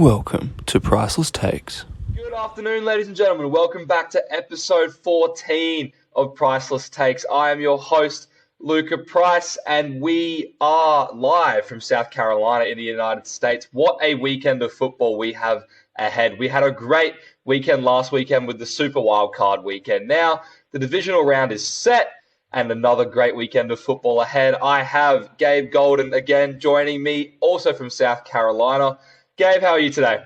Welcome to Priceless Takes. Good afternoon, ladies and gentlemen. Welcome back to episode 14 of Priceless Takes. I am your host, Luka Price, and we are live from South Carolina in the United States. What a weekend of football we have ahead. We had a great weekend last weekend with the Super Wildcard weekend. Now, the divisional round is set and another great weekend of football ahead. I have Gabe Golden again joining me, also from South Carolina. Gabe, how are you today?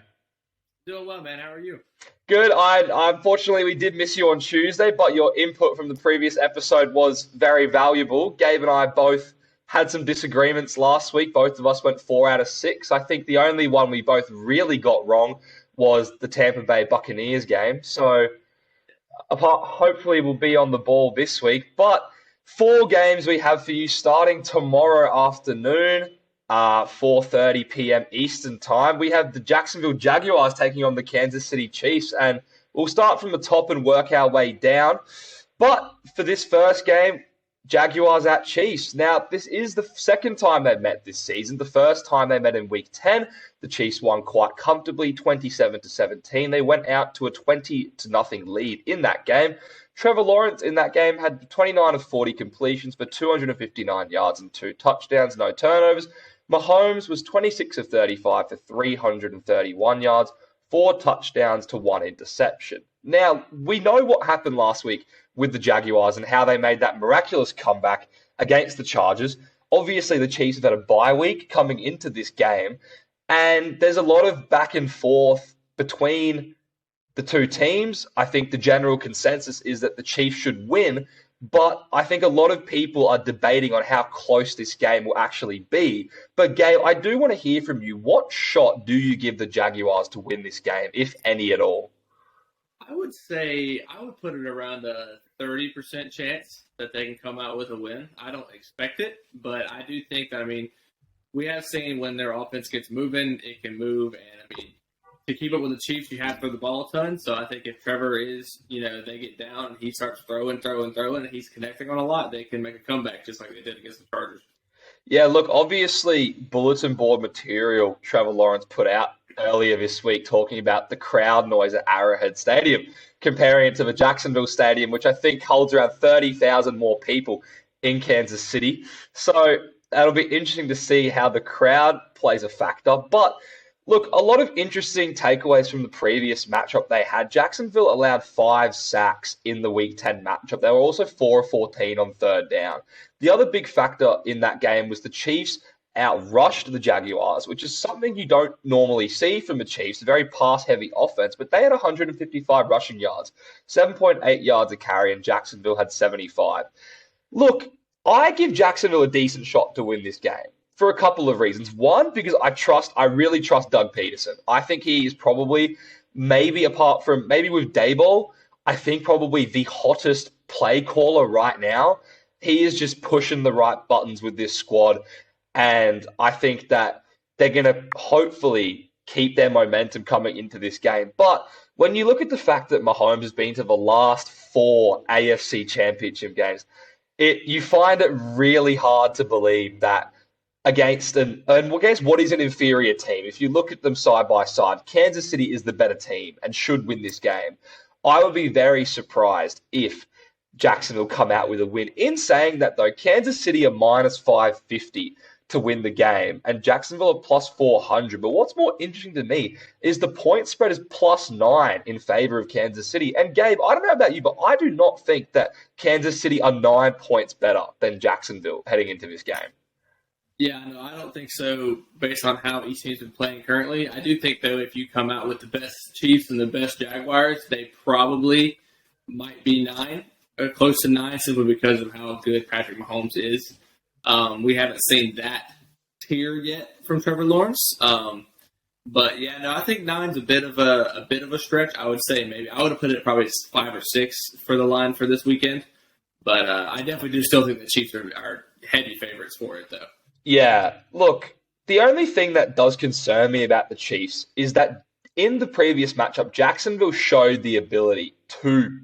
Doing well, man. How are you? Good. Unfortunately, we did miss you on Tuesday, but your input from the previous episode was very valuable. Gabe and I both had some disagreements last week. Both of us went 4 out of 6. I think the only one we both really got wrong was the Tampa Bay Buccaneers game. So hopefully we'll be on the ball this week. But 4 games we have for you starting tomorrow afternoon. 4:30 p.m. Eastern time. We have the Jacksonville Jaguars taking on the Kansas City Chiefs, and we'll start from the top and work our way down. But for this first game, Jaguars at Chiefs. Now, this is the second time they've met this season. The first time they met in Week 10, the Chiefs won quite comfortably, 27-17. They went out to a 20-0 lead in that game. Trevor Lawrence in that game had 29 of 40 completions for 259 yards and 2 touchdowns, no turnovers. Mahomes was 26 of 35 for 331 yards, 4 touchdowns to 1 interception. Now, we know what happened last week with the Jaguars and how they made that miraculous comeback against the Chargers. Obviously, the Chiefs have had a bye week coming into this game, and there's a lot of back and forth between the two teams. I think the general consensus is that the Chiefs should win, but I think a lot of people are debating on how close this game will actually be. But Gabe, I do want to hear from you. What shot do you give the Jaguars to win this game, if any at all? I would say I would put it around a 30% chance that they can come out with a win. I don't expect it, but I do think that, we have seen when their offense gets moving, it can move. And, to keep up with the Chiefs, you have to throw the ball a ton. So I think if Trevor is, they get down and he starts throwing, and he's connecting on a lot, they can make a comeback just like they did against the Chargers. Yeah, look, obviously, bulletin board material Trevor Lawrence put out earlier this week talking about the crowd noise at Arrowhead Stadium, comparing it to the Jacksonville Stadium, which I think holds around 30,000 more people in Kansas City. So that'll be interesting to see how the crowd plays a factor. But look, a lot of interesting takeaways from the previous matchup they had. Jacksonville allowed 5 sacks in the Week 10 matchup. They were also 4 of 14 on third down. The other big factor in that game was the Chiefs outrushed the Jaguars, which is something you don't normally see from the Chiefs, a very pass-heavy offense, but they had 155 rushing yards, 7.8 yards a carry, and Jacksonville had 75. Look, I give Jacksonville a decent shot to win this game for a couple of reasons. One, because I really trust Doug Peterson. I think he is probably, maybe with Daboll, I think probably the hottest play caller right now. He is just pushing the right buttons with this squad, and I think that they're going to hopefully keep their momentum coming into this game. But when you look at the fact that Mahomes has been to the last 4 AFC championship games, you find it really hard to believe that against what is an inferior team. If you look at them side by side, Kansas City is the better team and should win this game. I would be very surprised if Jacksonville come out with a win. In saying that, though, Kansas City are minus 550 to win the game, and Jacksonville are plus 400. But what's more interesting to me is the point spread is plus 9 in favor of Kansas City. And Gabe, I don't know about you, but I do not think that Kansas City are 9 points better than Jacksonville heading into this game. Yeah, no, I don't think so based on how each team's been playing currently. I do think, though, if you come out with the best Chiefs and the best Jaguars, they probably might be 9, or close to 9, simply because of how good Patrick Mahomes is. We haven't seen that tier yet from Trevor Lawrence. But, yeah, no, I think 9's a bit of a stretch. I would say maybe I would have put it at probably 5 or 6 for the line for this weekend. But I definitely do still think the Chiefs are heavy favorites for it, though. Yeah, look, the only thing that does concern me about the Chiefs is that in the previous matchup, Jacksonville showed the ability to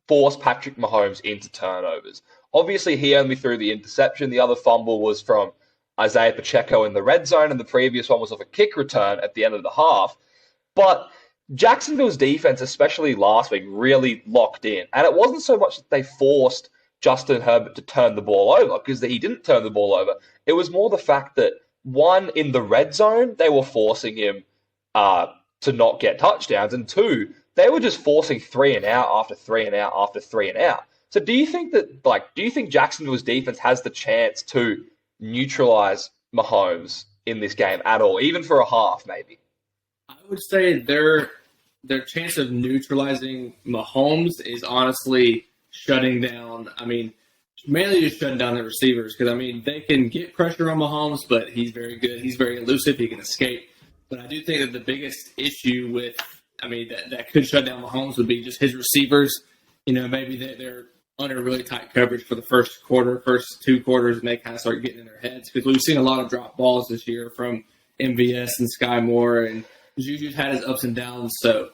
force Patrick Mahomes into turnovers. Obviously, he only threw the interception. The other fumble was from Isaiah Pacheco in the red zone, and the previous one was off a kick return at the end of the half. But Jacksonville's defense, especially last week, really locked in. And it wasn't so much that they forced Justin Herbert to turn the ball over, because he didn't turn the ball over. It was more the fact that, one, in the red zone, they were forcing him to not get touchdowns. And two, they were just forcing 3 and out after 3 and out after 3 and out. So do you think Jacksonville's defense has the chance to neutralize Mahomes in this game at all, even for a half, maybe? I would say their chance of neutralizing Mahomes is honestly shutting down. I mean, mainly just shutting down the receivers, because, I mean, they can get pressure on Mahomes, but he's very good. He's very elusive. He can escape. But I do think that the biggest issue that could shut down Mahomes would be just his receivers. Maybe they're under really tight coverage for the first 2 quarters, and they kind of start getting in their heads, because we've seen a lot of drop balls this year from MVS and Sky Moore, and Juju's had his ups and downs. So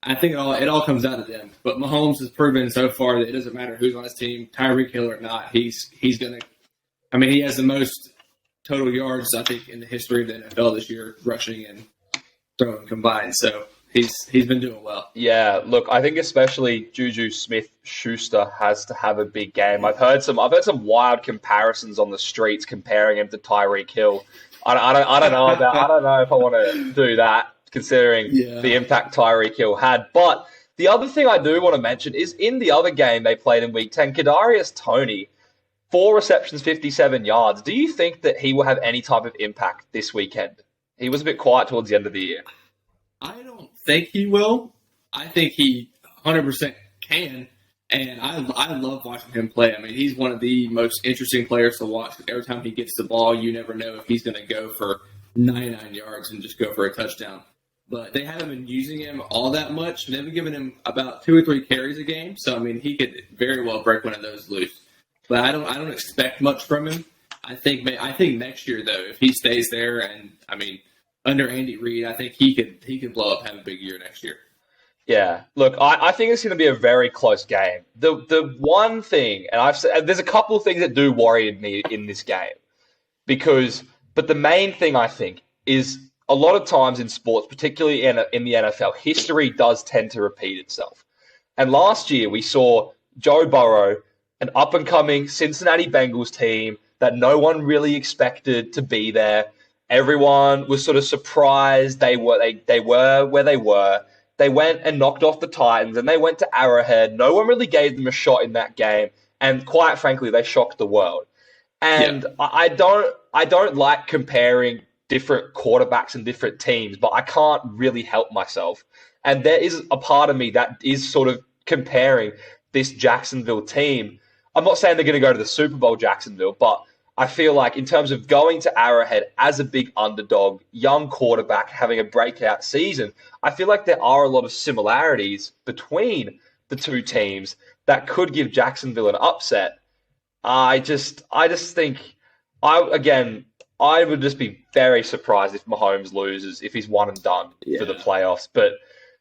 I think it all comes down to them. But Mahomes has proven so far that it doesn't matter who's on his team, Tyreek Hill or not. He's going to. I mean, he has the most total yards, I think, in the history of the NFL this year, rushing and throwing combined. So he's been doing well. Yeah, look, I think especially Juju Smith-Schuster has to have a big game. I've heard some wild comparisons on the streets comparing him to Tyreek Hill. I don't know if I want to do that, considering the impact Tyreek Hill had. But the other thing I do want to mention is, in the other game they played in Week 10, Kadarius Toney, 4 receptions, 57 yards. Do you think that he will have any type of impact this weekend? He was a bit quiet towards the end of the year. I don't think he will. I think he 100% can, and I love watching him play. I mean, he's one of the most interesting players to watch. Every time he gets the ball, you never know if he's going to go for 99 yards and just go for a touchdown. But they haven't been using him all that much. They've been giving him about 2 or 3 carries a game, so I mean, he could very well break one of those loose. But I don't expect much from him. I think next year, though, if he stays there, and I mean, under Andy Reid, I think he could blow up, have a big year next year. Yeah, look, I think it's going to be a very close game. The one thing, and I've said, there's a couple of things that do worry me in this game, but the main thing I think is, a lot of times in sports, particularly in the NFL, history does tend to repeat itself. And last year we saw Joe Burrow, an up-and-coming Cincinnati Bengals team that no one really expected to be there. Everyone was sort of surprised they were where they were. They went and knocked off the Titans, and they went to Arrowhead. No one really gave them a shot in that game, and quite frankly, they shocked the world. And I don't like comparing different quarterbacks and different teams, but I can't really help myself. And there is a part of me that is sort of comparing this Jacksonville team. I'm not saying they're going to go to the Super Bowl, Jacksonville, but I feel like in terms of going to Arrowhead as a big underdog, young quarterback, having a breakout season, I feel like there are a lot of similarities between the two teams that could give Jacksonville an upset. I just think, I would just be very surprised if Mahomes loses, if he's one and done for the playoffs. But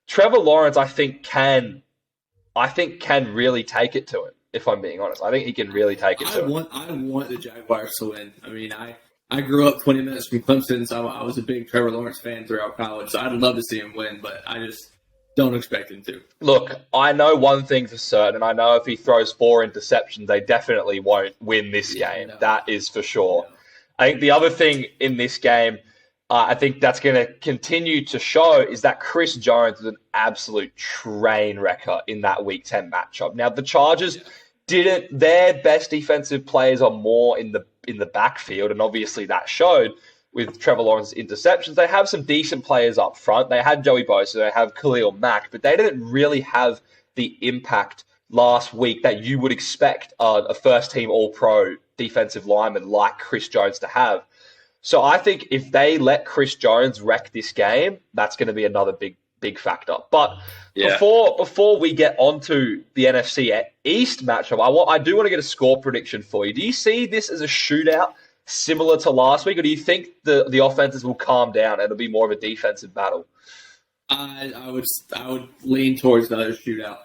Trevor Lawrence, I think can really take it to him. If I'm being honest, I think he can really take it to him. I want the Jaguars to win. I mean, I grew up 20 minutes from Clemson, so I was a big Trevor Lawrence fan throughout college. So I'd love to see him win, but I just don't expect him to. Look, I know one thing for certain, and I know if he throws 4 interceptions, they definitely won't win this game. No. That is for sure. No. I think the other thing in this game, I think that's going to continue to show, is that Chris Jones is an absolute train wrecker in that Week 10 matchup. Now, the Chargers their best defensive players are more in the backfield, and obviously that showed with Trevor Lawrence's interceptions. They have some decent players up front. They had Joey Bosa, they have Khalil Mack, but they didn't really have the impact last week that you would expect a first-team All-Pro defensive lineman like Chris Jones to have. So I think if they let Chris Jones wreck this game, that's going to be another big factor. But before we get onto the NFC East matchup, I do want to get a score prediction for you. Do you see this as a shootout similar to last week, or do you think the offenses will calm down and it'll be more of a defensive battle? I would lean towards another shootout.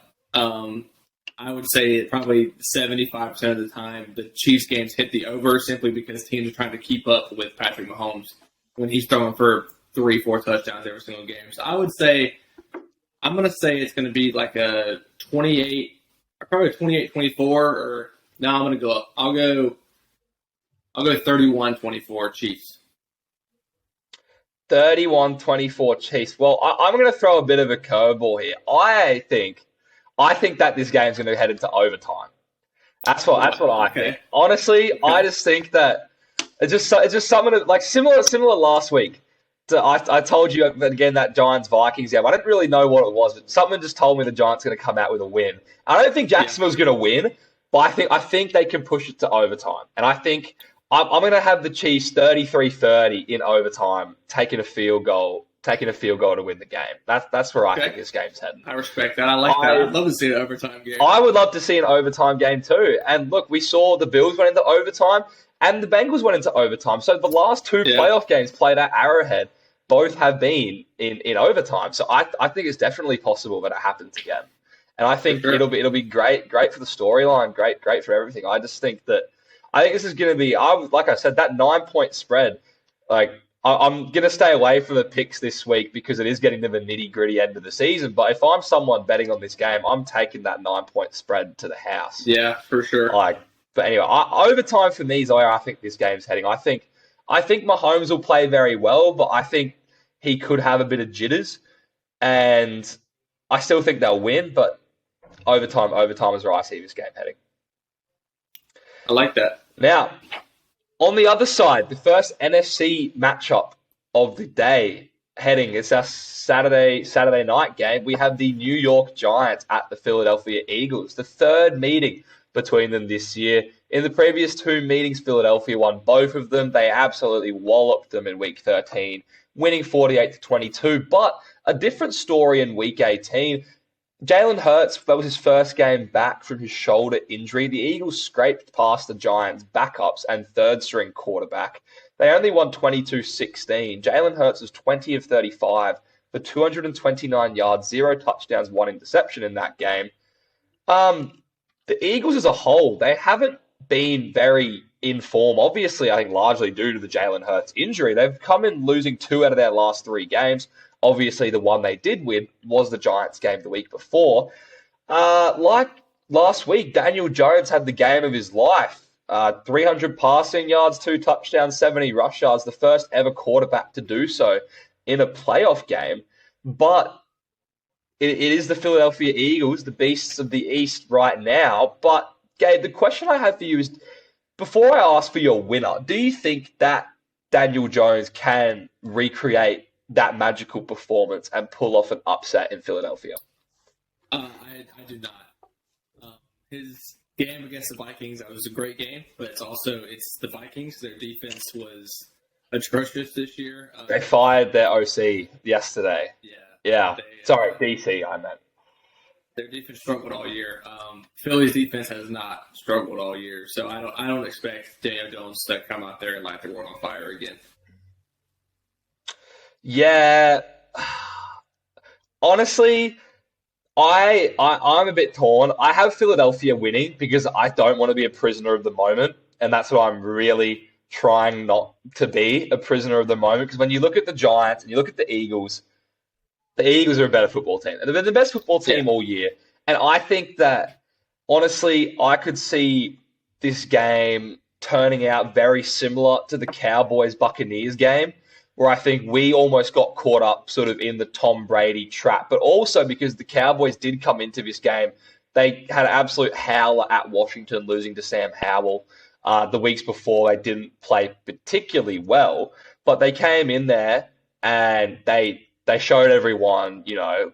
I would say probably 75% of the time the Chiefs games hit the over, simply because teams are trying to keep up with Patrick Mahomes when he's throwing for 3-4 touchdowns every single game. So I'm going to say it's going to be like a 28, probably a 28-24, or no, I'm going to go up. I'll go 31-24 Chiefs. 31-24 Chiefs. Well, I'm going to throw a bit of a curveball here. I think that this game's going to head into overtime. That's what I think. Honestly, I just think that it's just something like similar last week. I told you again that Giants-Vikings game. I didn't really know what it was, but something just told me the Giants are going to come out with a win. I don't think Jacksonville's going to win, but I think they can push it to overtime. And I think I'm going to have the Chiefs 33-30 in overtime, taking a field goal to win the game. That's where I think this game's heading. I respect that. I like that. I'd love to see an overtime game. I would love to see an overtime game too. And look, we saw the Bills went into overtime and the Bengals went into overtime. So the last two playoff games played at Arrowhead both have been in overtime. So I think it's definitely possible that it happens again. And I think it'll be great for the storyline, great for everything. I just think this is going to be, like I said, that 9-point spread. Like I'm going to stay away from the picks this week because it is getting to the nitty-gritty end of the season. But if I'm someone betting on this game, I'm taking that 9-point spread to the house. Yeah, for sure. But anyway, overtime for me is where I think this game's heading. I think Mahomes will play very well, but I think he could have a bit of jitters. And I still think they'll win, but overtime is where I see this game heading. I like that. Now, on the other side, the first NFC matchup of the day heading, it's our Saturday night game. We have the New York Giants at the Philadelphia Eagles, the third meeting between them this year. In the previous two meetings, Philadelphia won both of them. They absolutely walloped them in Week 13, winning 48-22. But a different story in Week 18. Jalen Hurts, that was his first game back from his shoulder injury. The Eagles scraped past the Giants' backups and third-string quarterback. They only won 22-16. Jalen Hurts was 20 of 35 for 229 yards, 0 touchdowns, 1 interception in that game. The Eagles as a whole, they haven't been very in form. Obviously, I think largely due to the Jalen Hurts injury. They've come in losing 2 out of their last 3 games. Obviously, the one they did win was the Giants game the week before. Like last week, Daniel Jones had the game of his life. 300 passing yards, 2 touchdowns, 70 rush yards, the first ever quarterback to do so in a playoff game. But it is the Philadelphia Eagles, the beasts of the East right now. But, Gabe, the question I have for you is, before I ask for your winner, do you think that Daniel Jones can recreate that magical performance and pull off an upset in Philadelphia? I do not. His game against the Vikings, that was a great game, but it's the Vikings. Their defense was atrocious this year. They fired their OC yesterday. Yeah. Sorry, DC, I meant. Their defense struggled all year. Philly's defense has not struggled all year, so I don't expect Daniel Jones to come out there and light the world on fire again. Yeah, honestly, I'm a bit torn. I have Philadelphia winning because I don't want to be a prisoner of the moment, and that's what I'm really trying not to be, a prisoner of the moment. Because when you look at the Giants and you look at the Eagles are a better football team. They've been the best football team all year, and I think that honestly, I could see this game turning out very similar to the Cowboys-Buccaneers game, where I think we almost got caught up sort of in the Tom Brady trap. But also because the Cowboys did come into this game, they had an absolute howler at Washington, losing to Sam Howell. The weeks before, they didn't play particularly well, but they came in there and they showed everyone,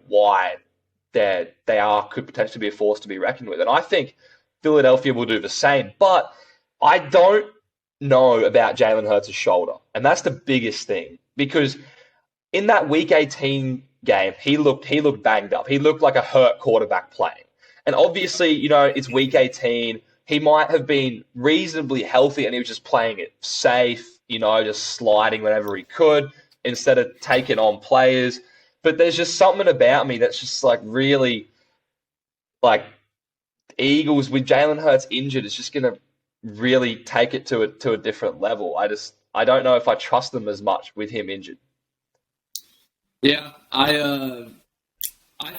why could potentially be a force to be reckoned with. And I think Philadelphia will do the same. But I don't know about Jalen Hurts' shoulder, and that's the biggest thing, because in that Week 18 game, he looked banged up. He looked like a hurt quarterback playing. And obviously, it's Week 18. He might have been reasonably healthy, and he was just playing it safe, just sliding whenever he could instead of taking on players. But there's just something about me that's just really Eagles with Jalen Hurts injured is just going to really take it to a different level. I don't know if I trust them as much with him injured. Yeah, I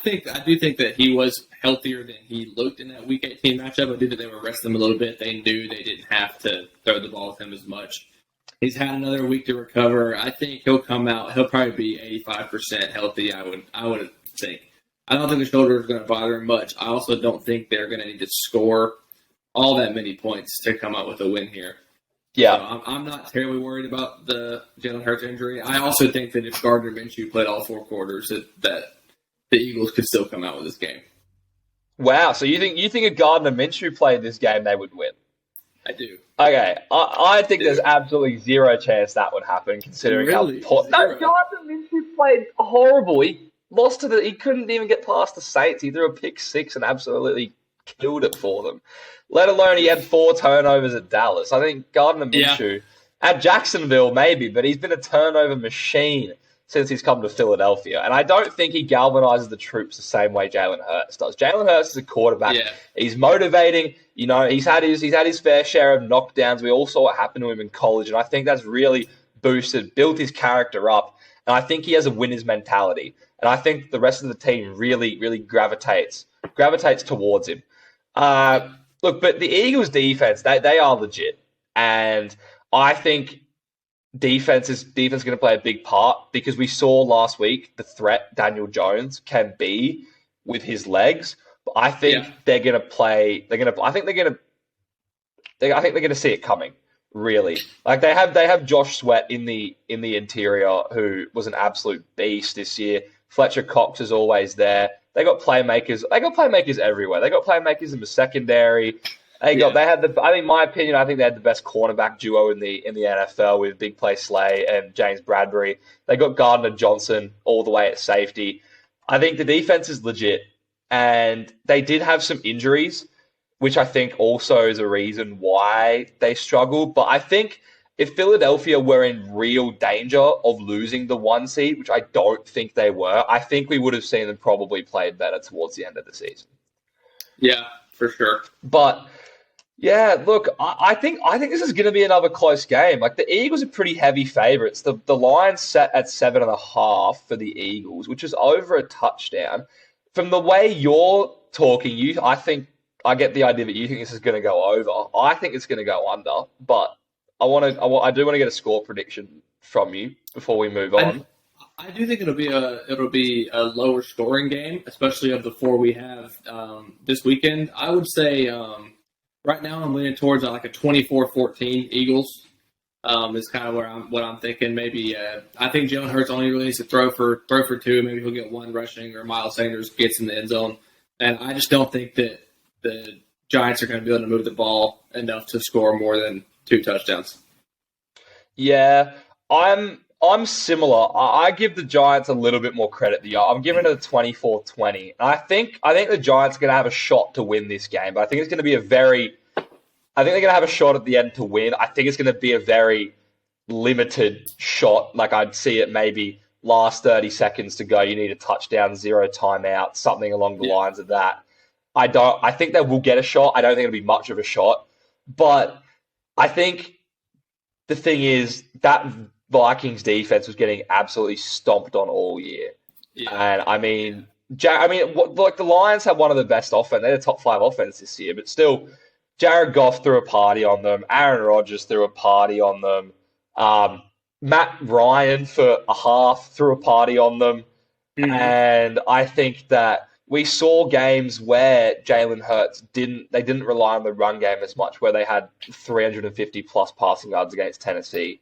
do think that he was healthier than he looked in that Week 18 matchup. I do think they were resting him a little bit. They knew they didn't have to throw the ball with him as much. He's had another week to recover. I think he'll come out. He'll probably be 85% healthy. I would think. I don't think the shoulder is going to bother him much. I also don't think they're going to need to score all that many points to come out with a win here. Yeah. So I'm not terribly worried about the Jalen Hurts injury. I also think that if Gardner Minshew played all 4 quarters, that the Eagles could still come out with this game. Wow. So you think if Gardner Minshew played this game, they would win? I do. Okay. I think there's absolutely zero chance that would happen, considering Really? how no, Gardner Minshew played horrible. He lost to he couldn't even get past the Saints. He threw a pick 6 and absolutely killed it for them. Let alone he had 4 turnovers at Dallas. I think Gardner Minshew at Jacksonville maybe, but he's been a turnover machine since he's come to Philadelphia. And I don't think he galvanizes the troops the same way Jalen Hurts does. Jalen Hurts is a quarterback. Yeah. He's motivating. You know, he's had his fair share of knockdowns. We all saw what happened to him in college, and I think that's really boosted, built his character up. And I think he has a winner's mentality. And I think the rest of the team really, really gravitates towards him. Look, but the Eagles' defense, they are legit. And I think defense is going to play a big part, because we saw last week the threat Daniel Jones can be with his legs. But I think they're going to play. I think they're going to see it coming. Really, like they have Josh Sweat in the interior, who was an absolute beast this year. Fletcher Cox is always there. They got playmakers. They got playmakers everywhere. They got playmakers in the secondary. I think in my opinion, I think they had the best cornerback duo in the NFL with Big Play Slay and James Bradbury. They got Gardner Johnson all the way at safety. I think the defense is legit, and they did have some injuries, which I think also is a reason why they struggled. But I think if Philadelphia were in real danger of losing the 1 seed, which I don't think they were, I think we would have seen them probably play better towards the end of the season. Yeah, for sure. But yeah, look, I think this is going to be another close game. Like, the Eagles are pretty heavy favorites. The line set at 7.5 for the Eagles, which is over a touchdown. From the way you're talking, I get the idea that you think this is going to go over. I think it's going to go under, but I do want to get a score prediction from you before we move on. I do think it'll be a lower scoring game, especially of the 4 we have this weekend. I would say right now I'm leaning towards like a 24-14 Eagles. Is kind of what I'm thinking. Maybe I think Jalen Hurts only really needs to throw for 2. Maybe he'll get 1 rushing, or Miles Sanders gets in the end zone. And I just don't think that the Giants are going to be able to move the ball enough to score more than 2 touchdowns. Yeah, I'm similar. I give the Giants a little bit more credit. I'm giving it a 24-20. I think the Giants are going to have a shot to win this game, but I think it's going to be I think they're going to have a shot at the end to win. I think it's going to be a very limited shot. Like, I'd see it maybe last 30 seconds to go. You need a touchdown, 0 timeout, something along the lines of that. I think they will get a shot. I don't think it'll be much of a shot. But I think the thing is that Vikings defense was getting absolutely stomped on all year. Yeah. And like, the Lions have one of the best offense. They're the top 5 offense this year, but still, Jared Goff threw a party on them. Aaron Rodgers threw a party on them. Matt Ryan for a half threw a party on them. Mm-hmm. And I think that we saw games where Jalen Hurts didn't rely on the run game as much, where they had 350 plus passing yards against Tennessee.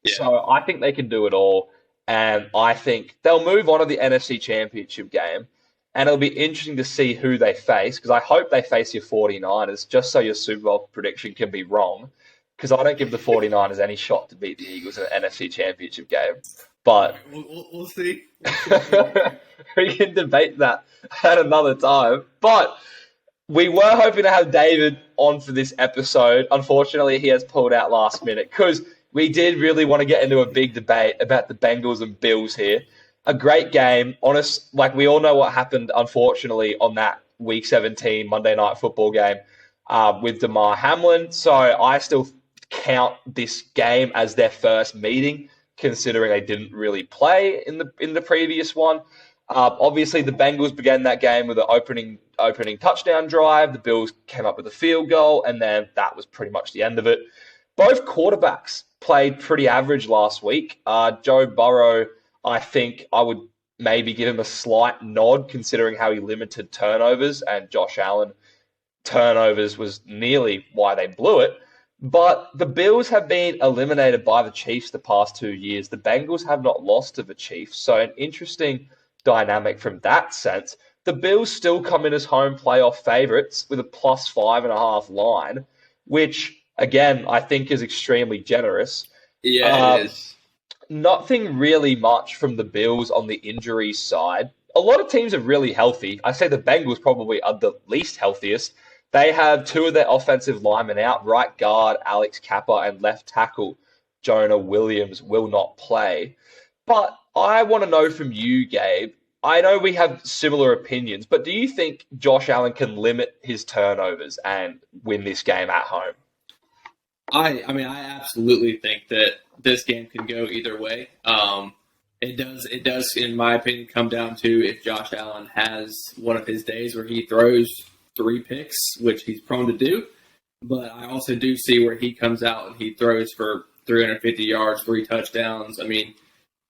Yeah. So I think they can do it all. And I think they'll move on to the NFC Championship game. And it'll be interesting to see who they face, because I hope they face your 49ers, just so your Super Bowl prediction can be wrong, because I don't give the 49ers any shot to beat the Eagles in an NFC Championship game. But we'll see. We can debate that at another time. But we were hoping to have David on for this episode. Unfortunately, he has pulled out last minute, because we did really want to get into a big debate about the Bengals and Bills here. A great game. Like, we all know what happened, unfortunately, on that Week 17 Monday Night Football game with Damar Hamlin. So I still count this game as their first meeting considering they didn't really play in the previous one. Obviously, the Bengals began that game with an opening touchdown drive. The Bills came up with a field goal, and then that was pretty much the end of it. Both quarterbacks played pretty average last week. Joe Burrow, I think I would maybe give him a slight nod considering how he limited turnovers, and Josh Allen turnovers was nearly why they blew it. But the Bills have been eliminated by the Chiefs the past 2 years. The Bengals have not lost to the Chiefs. So an interesting dynamic from that sense. The Bills still come in as home playoff favorites with a +5.5 line, which, again, I think is extremely generous. Yeah, it is. Nothing really much from the Bills on the injury side. A lot of teams are really healthy. I say the Bengals probably are the least healthiest. They have two of their offensive linemen out. Right guard Alex Kappa and left tackle Jonah Williams will not play. But I want to know from you, Gabe. I know we have similar opinions, but do you think Josh Allen can limit his turnovers and win this game at home? I absolutely think that this game can go either way. It does, in my opinion, come down to if Josh Allen has one of his days where he throws 3 picks, which he's prone to do. But I also do see where he comes out and he throws for 350 yards, 3 touchdowns. I mean,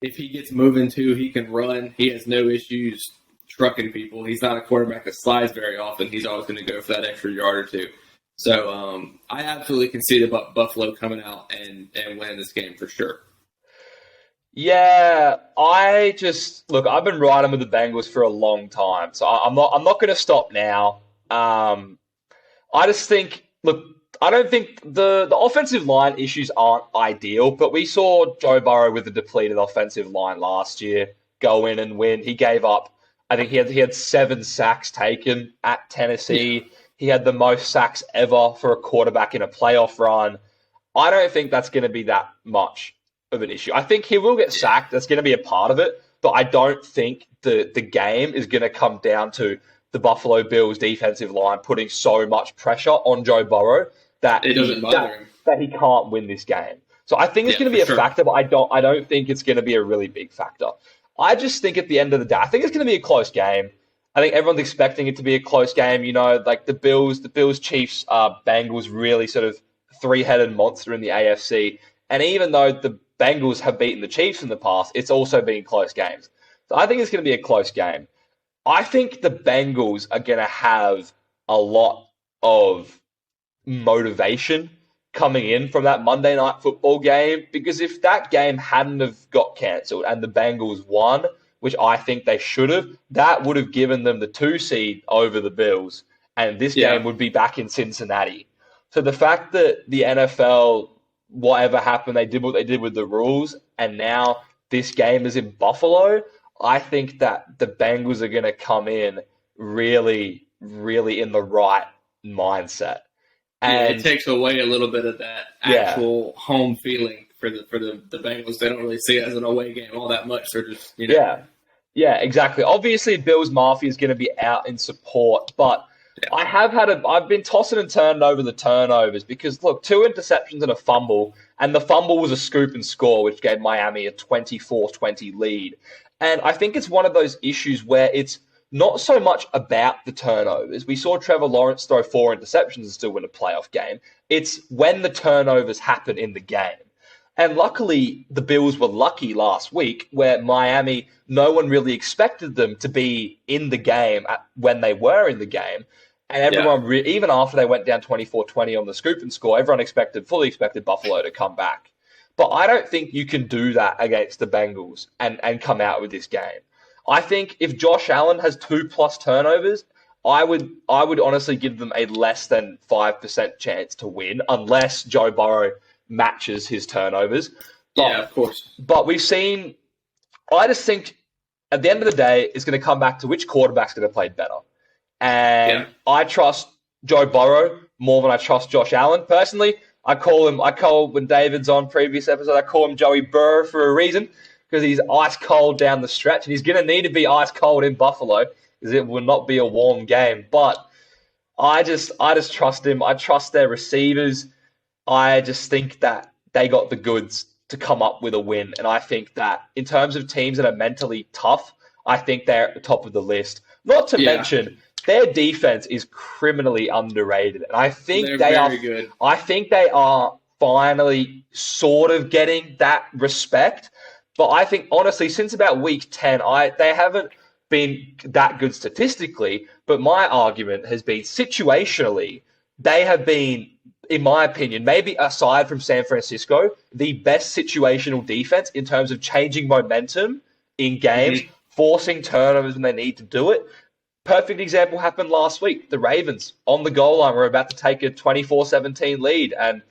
if he gets moving too, he can run. He has no issues trucking people. He's not a quarterback that slides very often. He's always going to go for that extra yard or two. So I absolutely can see the Buffalo coming out and winning this game for sure. Yeah, I've been riding with the Bengals for a long time, so I'm not going to stop now. I just think, I don't think the offensive line issues aren't ideal, but we saw Joe Burrow with a depleted offensive line last year go in and win. He gave up, I think he had 7 sacks taken at Tennessee. Yeah. He had the most sacks ever for a quarterback in a playoff run. I don't think that's going to be that much of an issue. I think he will get sacked. That's going to be a part of it, but I don't think the game is going to come down to the Buffalo Bills defensive line putting so much pressure on Joe Burrow that it doesn't bother him, that he can't win this game. So I think it's going to be a factor, but I don't think it's going to be a really big factor. I just think at the end of the day, I think it's going to be a close game. I think everyone's expecting it to be a close game. You know, like the Bills, Chiefs, Bengals, really sort of 3-headed monster in the AFC. And even though the Bengals have beaten the Chiefs in the past, it's also been close games. So I think it's going to be a close game. I think the Bengals are going to have a lot of motivation coming in from that Monday Night Football game, because if that game hadn't have got cancelled and the Bengals won, which I think they should have, that would have given them the 2 seed over the Bills, and this game would be back in Cincinnati. So the fact that the NFL, whatever happened, they did what they did with the rules, and now this game is in Buffalo, I think that the Bengals are going to come in really, really in the right mindset. And it takes away a little bit of that actual home feeling for the Bengals. They don't really see it as an away game all that much. They're just, Yeah, exactly. Obviously, Bills Mafia is going to be out in support, but I've been tossing and turning over the turnovers because, look, 2 interceptions and a fumble, and the fumble was a scoop and score, which gave Miami a 24-20 lead. And I think it's one of those issues where it's not so much about the turnovers. We saw Trevor Lawrence throw 4 interceptions and still win a playoff game. It's when the turnovers happen in the game. And luckily, the Bills were lucky last week where Miami, no one really expected them to be in the game when they were in the game. And everyone, even after they went down 24-20 on the scoop and score, everyone fully expected Buffalo to come back. But I don't think you can do that against the Bengals and come out with this game. I think if Josh Allen has 2+ turnovers, I would honestly give them a less than 5% chance to win unless Joe Burrow matches his turnovers. But, of course. But I just think at the end of the day, it's going to come back to which quarterback's going to play better. And I trust Joe Burrow more than I trust Josh Allen. Personally, when David's on previous episode, I call him Joey Burrow for a reason, because he's ice cold down the stretch, and he's going to need to be ice cold in Buffalo because it will not be a warm game. But I just trust him. I trust their receivers. I just think that they got the goods to come up with a win. And I think that in terms of teams that are mentally tough, I think they're at the top of the list. Not to mention, their defense is criminally underrated. And I think they're good. I think they are finally sort of getting that respect. But I think, honestly, since about week 10, they haven't been that good statistically. But my argument has been situationally, they have been, in my opinion, maybe aside from San Francisco, the best situational defense in terms of changing momentum in games, forcing turnovers when they need to do it. Perfect example happened last week. The Ravens on the goal line were about to take a 24-17 lead and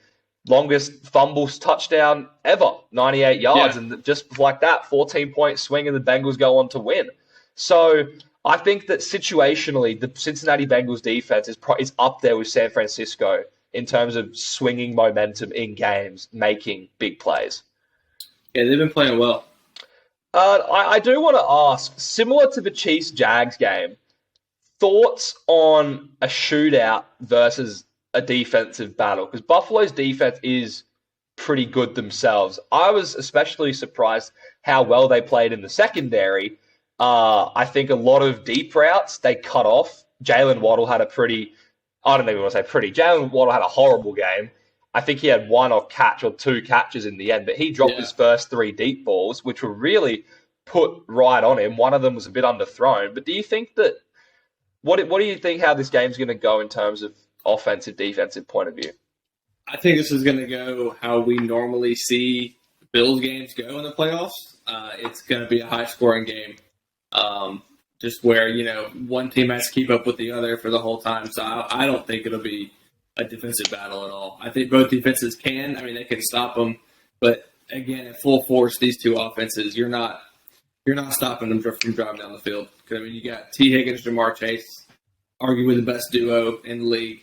longest fumbles touchdown ever, 98 yards. Yeah. And just like that, 14-point swing and the Bengals go on to win. So I think that situationally, the Cincinnati Bengals defense is up there with San Francisco in terms of swinging momentum in games, making big plays. Yeah, they've been playing well. I do want to ask, similar to the Chiefs-Jags game, thoughts on a shootout versus a defensive battle? Because Buffalo's defense is pretty good themselves. I was especially surprised how well they played in the secondary. I think a lot of deep routes they cut off. Jalen Waddle had Jalen Waddle had a horrible game. I think he had one off catch or two catches in the end, but he dropped his first 3 deep balls, which were really put right on him. One of them was a bit underthrown. But do you think that what do you think how this game's going to go in terms of offensive, defensive point of view? I think this is going to go how we normally see Bills games go in the playoffs. It's going to be a high-scoring game, just where one team has to keep up with the other for the whole time. So I don't think it'll be a defensive battle at all. I think both defenses can. I mean, they can stop them, but again, at full force, these two offenses, you're not stopping them from driving down the field. Because I mean, you got T. Higgins, Jamar Chase, arguably the best duo in the league,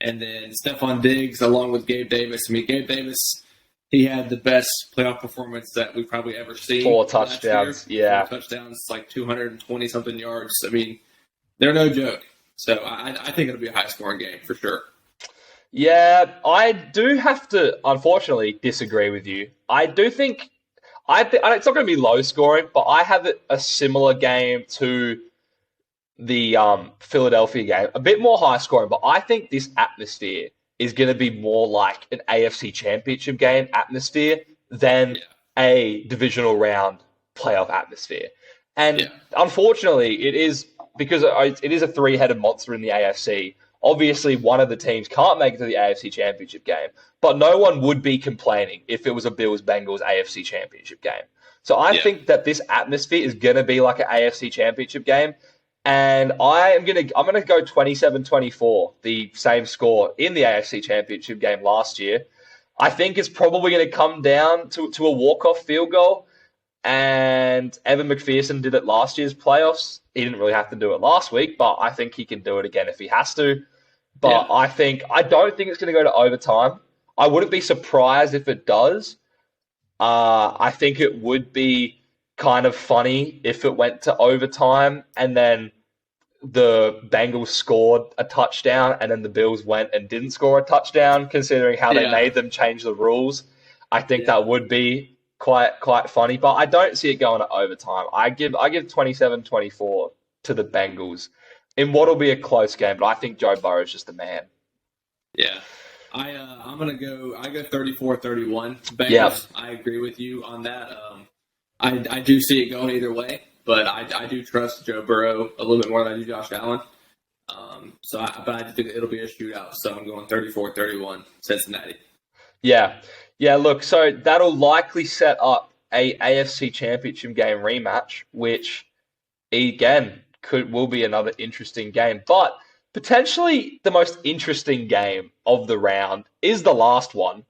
and then Stephon Diggs along with Gabe Davis. I mean, Gabe Davis, he had the best playoff performance that we've probably ever seen. 4 touchdowns, 4 touchdowns, like 220-something yards. I mean, they're no joke. So I think it'll be a high-scoring game for sure. Yeah, I do have to, unfortunately, disagree with you. I do think it's not going to be low scoring, but I have a similar game to the Philadelphia game, a bit more high scoring. But I think this atmosphere is going to be more like an AFC Championship game atmosphere than a divisional round playoff atmosphere. And unfortunately, it is because it is a 3-headed monster in the AFC. Obviously, one of the teams can't make it to the AFC Championship game, but no one would be complaining if it was a Bills-Bengals AFC Championship game. So I think that this atmosphere is going to be like an AFC Championship game, and I'm going to go 27-24, the same score in the AFC Championship game last year. I think it's probably going to come down to a walk-off field goal, and Evan McPherson did it last year's playoffs. He didn't really have to do it last week, but I think he can do it again if he has to. But I don't think it's going to go to overtime. I wouldn't be surprised if it does. I think it would be kind of funny if it went to overtime and then the Bengals scored a touchdown and then the Bills went and didn't score a touchdown, considering how they made them change the rules. I think that would be quite funny, but I don't see it going to overtime. I give 27-24 to the Bengals in what'll be a close game, but I think Joe Burrow's just the man. Yeah. I'm gonna go 34-31 Bengals. Yeah. I agree with you on that. I do see it going either way, but I do trust Joe Burrow a little bit more than I do Josh Allen. But I think it'll be a shootout, so I'm going 34-31 Cincinnati. Yeah, look, so that'll likely set up a AFC Championship game rematch, which, again, will be another interesting game. But potentially the most interesting game of the round is the last one.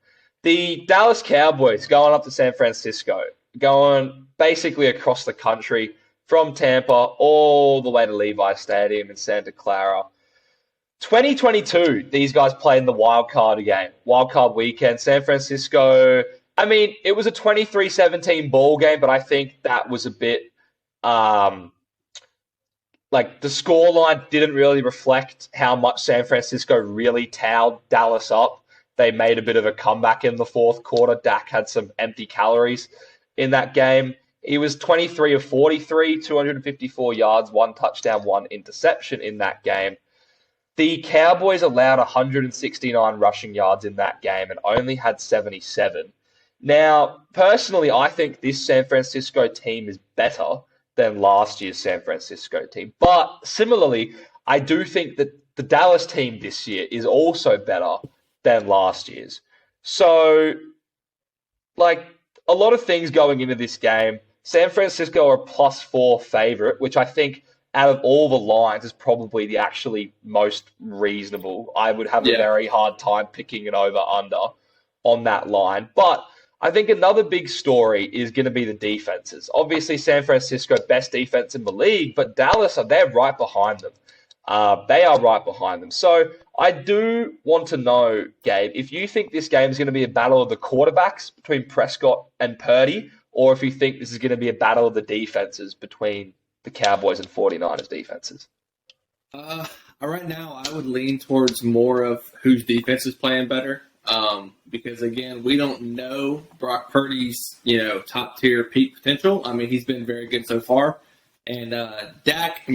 The Dallas Cowboys going up to San Francisco, going basically across the country from Tampa all the way to Levi Stadium in Santa Clara. 2022, these guys played in the wild card weekend. San Francisco, I mean, it was a 23-17 ball game, but I think that was a bit, the scoreline didn't really reflect how much San Francisco really towed Dallas up. they made a bit of a comeback in the fourth quarter. Dak had some empty calories in that game. He was 23 of 43, 254 yards, 1 touchdown, 1 interception in that game. The Cowboys allowed 169 rushing yards in that game and only had 77. Now, personally, I think this San Francisco team is better than last year's San Francisco team. But similarly, I do think that the Dallas team this year is also better than last year's. So, a lot of things going into this game. San Francisco are a +4 favorite, which I think out of all the lines is probably the actually most reasonable. I would have a very hard time picking an over-under on that line. But I think another big story is going to be the defenses. Obviously, San Francisco, best defense in the league, but Dallas, they're right behind them. They are right behind them. So I do want to know, Gabe, if you think this game is going to be a battle of the quarterbacks between Prescott and Purdy, or if you think this is going to be a battle of the defenses between the Cowboys and 49ers defenses. Right now, I would lean towards more of whose defense is playing better. Because again, we don't know Brock Purdy's, top tier peak potential. I mean, he's been very good so far. And Dak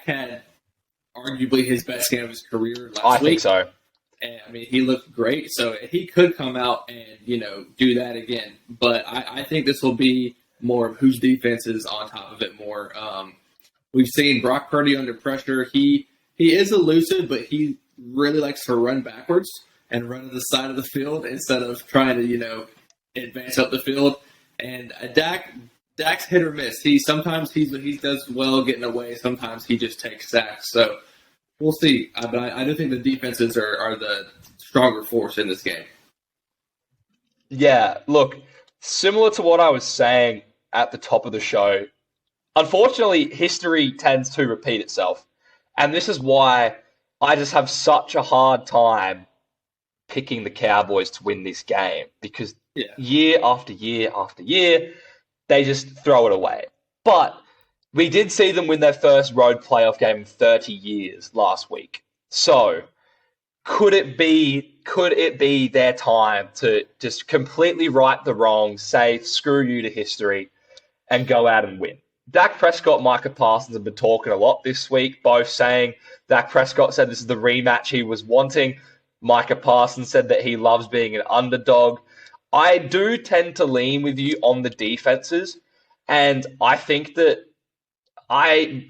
had arguably his best game of his career last week. I think so. And, he looked great. So he could come out and, do that again. But I think this will be more of whose defense is on top of it more. We've seen Brock Purdy under pressure. He is elusive, but he really likes to run backwards and run to the side of the field instead of trying to, advance up the field. And Dak's hit or miss. He does well getting away. Sometimes he just takes sacks. So we'll see. But I do think the defenses are the stronger force in this game. Yeah, look, similar to what I was saying at the top of the show, unfortunately, history tends to repeat itself. And this is why I just have such a hard time picking the Cowboys to win this game, because year after year after year, they just throw it away. But we did see them win their first road playoff game in 30 years last week. So could it be their time to just completely right the wrong, say screw you to history, and go out and win? Dak Prescott, Micah Parsons have been talking a lot this week, both saying Dak Prescott said this is the rematch he was wanting. Micah Parsons said that he loves being an underdog. I do tend to lean with you on the defenses, and I think that I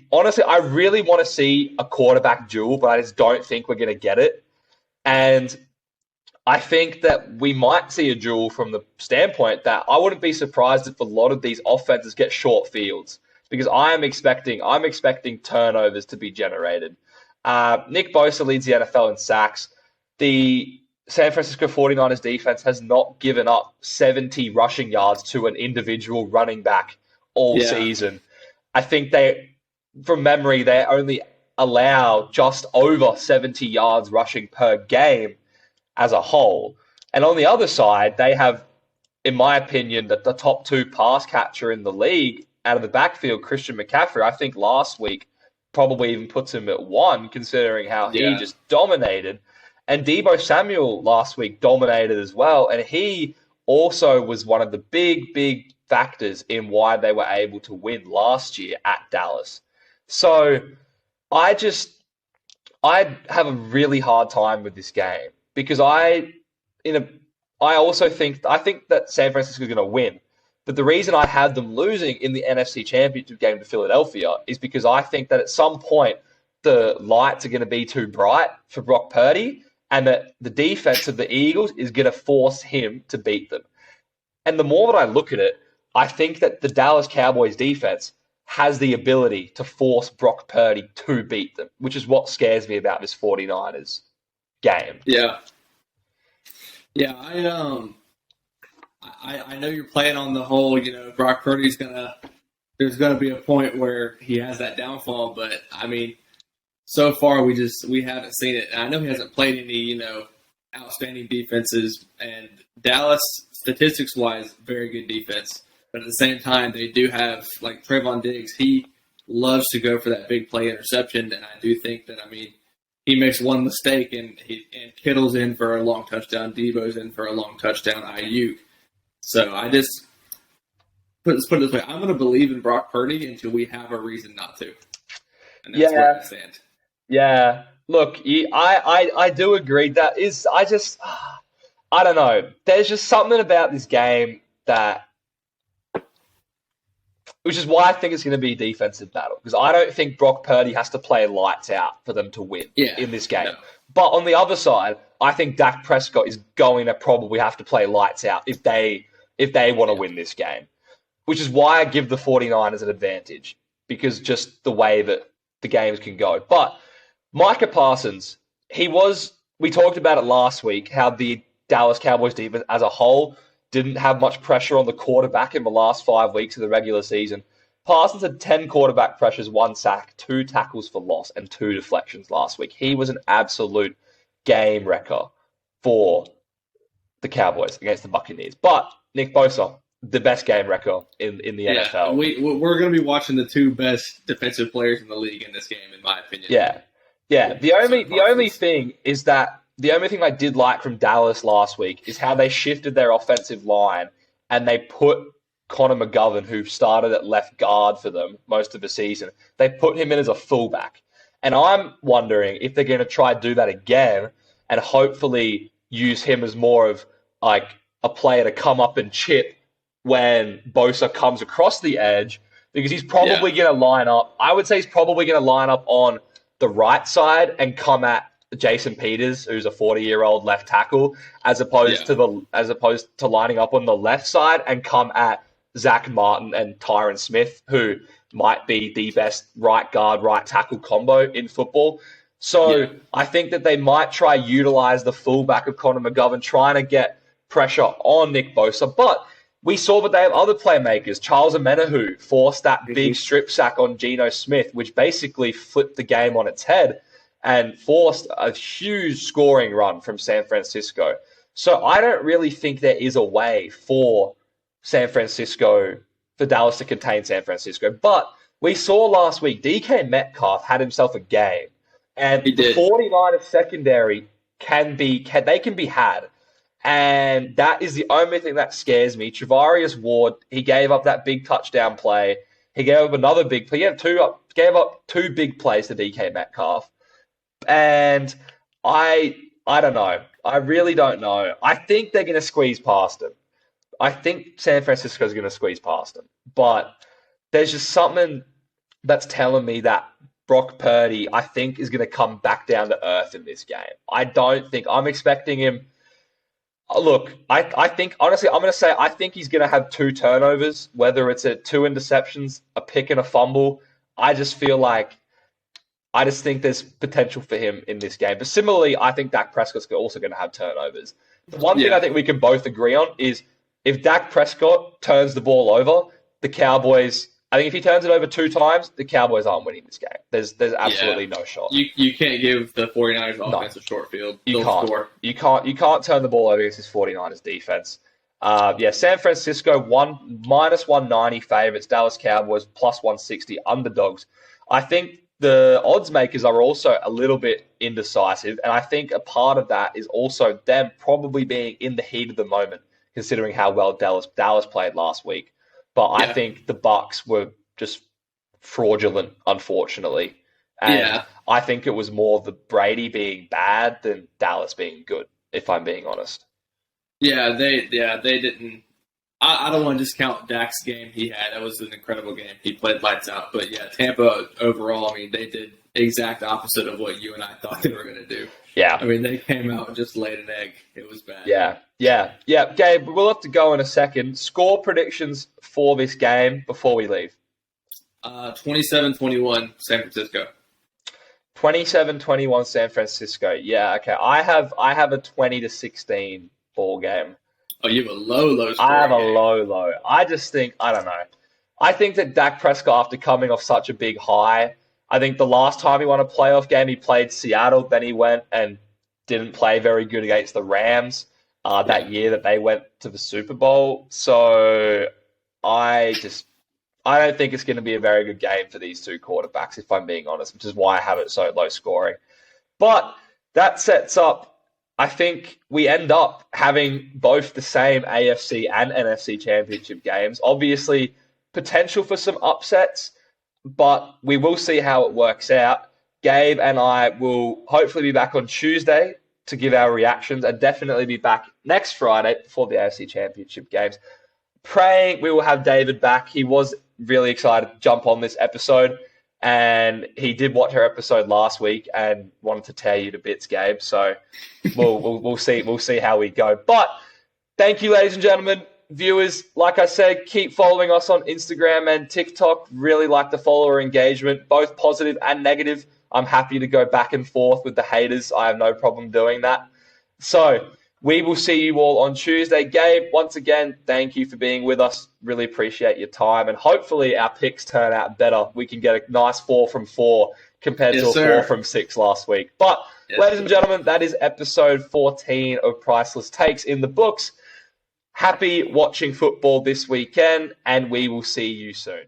really want to see a quarterback duel, but I just don't think we're going to get it. And I think that we might see a duel from the standpoint that I wouldn't be surprised if a lot of these offenses get short fields, because I'm expecting turnovers to be generated. Nick Bosa leads the NFL in sacks. The San Francisco 49ers defense has not given up 70 rushing yards to an individual running back all season. I think from memory, they only allow just over 70 yards rushing per game as a whole. And on the other side, they have, in my opinion, the top 2 pass catcher in the league out of the backfield, Christian McCaffrey. I think last week probably even puts him at 1, considering how he just dominated. And Deebo Samuel last week dominated as well. And he also was one of the big, big factors in why they were able to win last year at Dallas. So I have a really hard time with this game, because I think that San Francisco is going to win. But the reason I have them losing in the NFC Championship game to Philadelphia is because I think that at some point the lights are going to be too bright for Brock Purdy, and that the defense of the Eagles is going to force him to beat them. And the more that I look at it, I think that the Dallas Cowboys defense has the ability to force Brock Purdy to beat them, which is what scares me about this 49ers game. Yeah. Yeah, I know you're playing on the whole, Brock Purdy's there's gonna be a point where he has that downfall, but so far we haven't seen it. And I know he hasn't played any, outstanding defenses, and Dallas, statistics wise, very good defense. But at the same time, they do have, like, Trayvon Diggs. He loves to go for that big play interception, and I do think that, he makes one mistake and Kittle's in for a long touchdown, Debo's in for a long touchdown, Ayuk. So I just put it this way: I'm going to believe in Brock Purdy until we have a reason not to, and that's where I stand. Yeah. Look, I do agree. That is, I don't know. There's just something about this game which is why I think it's going to be a defensive battle. Because I don't think Brock Purdy has to play lights out for them to win in this game. No. But on the other side, I think Dak Prescott is going to probably have to play lights out if they want to win this game. Which is why I give the 49ers an advantage. Because just the way that the games can go. But Micah Parsons, we talked about it last week, how the Dallas Cowboys defense as a whole didn't have much pressure on the quarterback in the last 5 weeks of the regular season. Parsons had 10 quarterback pressures, 1 sack, 2 tackles for loss, and 2 deflections last week. He was an absolute game wrecker for the Cowboys against the Buccaneers. But Nick Bosa, the best game wrecker in the NFL. We're going to be watching the 2 best defensive players in the league in this game, in my opinion. Yeah. The only thing is that the only thing I did like from Dallas last week is how they shifted their offensive line and they put Connor McGovern, who started at left guard for them most of the season, they put him in as a fullback. And I'm wondering if they're going to try to do that again and hopefully use him as more of like a player to come up and chip when Bosa comes across the edge, because he's probably going to line up. I would say he's probably going to line up on the right side and come at Jason Peters, who's a 40-year-old left tackle, as opposed to lining up on the left side and come at Zach Martin and Tyron Smith, who might be the best right guard, right tackle combo in football. So I think that they might try utilize the fullback of Connor McGovern, trying to get pressure on Nick Bosa. But we saw that they have other playmakers. Charles Omenihu forced that big strip sack on Geno Smith, which basically flipped the game on its head and forced a huge scoring run from San Francisco. So I don't really think there is a way for Dallas to contain San Francisco. But we saw last week, DK Metcalf had himself a game. And the 49ers secondary can be had. And that is the only thing that scares me. Travarius Ward, he gave up that big touchdown play. He gave up another big play. He gave up 2 big plays to DK Metcalf. And I don't know. I really don't know. I think they're going to squeeze past him. I think San Francisco is going to squeeze past him. But there's just something that's telling me that Brock Purdy, I think, is going to come back down to earth in this game. I'm expecting him. Look, I think, honestly, I'm going to say I think he's going to have 2 turnovers, whether it's 2 interceptions, a pick and a fumble. I just think there's potential for him in this game. But similarly, I think Dak Prescott's also going to have turnovers. The one thing I think we can both agree on is if Dak Prescott turns the ball over, the Cowboys, I think if he turns it over 2 times, the Cowboys aren't winning this game. There's absolutely no shot. You can't give the 49ers offense a short field. You can't turn the ball over against this 49ers defense. San Francisco minus 190 favorites, Dallas Cowboys plus 160 underdogs. I think the odds makers are also a little bit indecisive, and I think a part of that is also them probably being in the heat of the moment, considering how well Dallas played last week. But I think the Bucs were just fraudulent, unfortunately. And I think it was more the Brady being bad than Dallas being good, if I'm being honest. Yeah, they didn't. I don't want to discount Dak's game he had. That was an incredible game. He played lights out. But yeah, Tampa overall, I mean, they did exact opposite of what you and I thought they were going to do. Yeah. I mean, they came out and just laid an egg. It was bad. Yeah. Gabe, we'll have to go in a second. Score predictions for this game before we leave. 27-21 San Francisco. 27-21 San Francisco. Yeah, okay. I have a 20-16 ball game. Oh, you have a low score. I have a low. I just think, I don't know. I think that Dak Prescott, after coming off such a big high, I think the last time he won a playoff game, he played Seattle. Then he went and didn't play very good against the Rams that year that they went to the Super Bowl. So I don't think it's going to be a very good game for these 2 quarterbacks, if I'm being honest, which is why I have it so low scoring. But that sets up, I think we end up having both the same AFC and NFC championship games. Obviously, potential for some upsets, but we will see how it works out. Gabe and I will hopefully be back on Tuesday to give our reactions and definitely be back next Friday before the AFC championship games. Praying we will have David back. He was really excited to jump on this episode, and he did watch our episode last week and wanted to tear you to bits, Gabe. So we'll see how we go. But thank you, ladies and gentlemen, viewers. Like I said, keep following us on Instagram and TikTok. Really like the follower engagement, both positive and negative. I'm happy to go back and forth with the haters. I have no problem doing that. So we will see you all on Tuesday. Gabe, once again, thank you for being with us. Really appreciate your time. And hopefully our picks turn out better. We can get a nice 4 from 4 compared to a 4 from 6 last week. But ladies and gentlemen, that is episode 14 of Priceless Takes in the books. Happy watching football this weekend, and we will see you soon.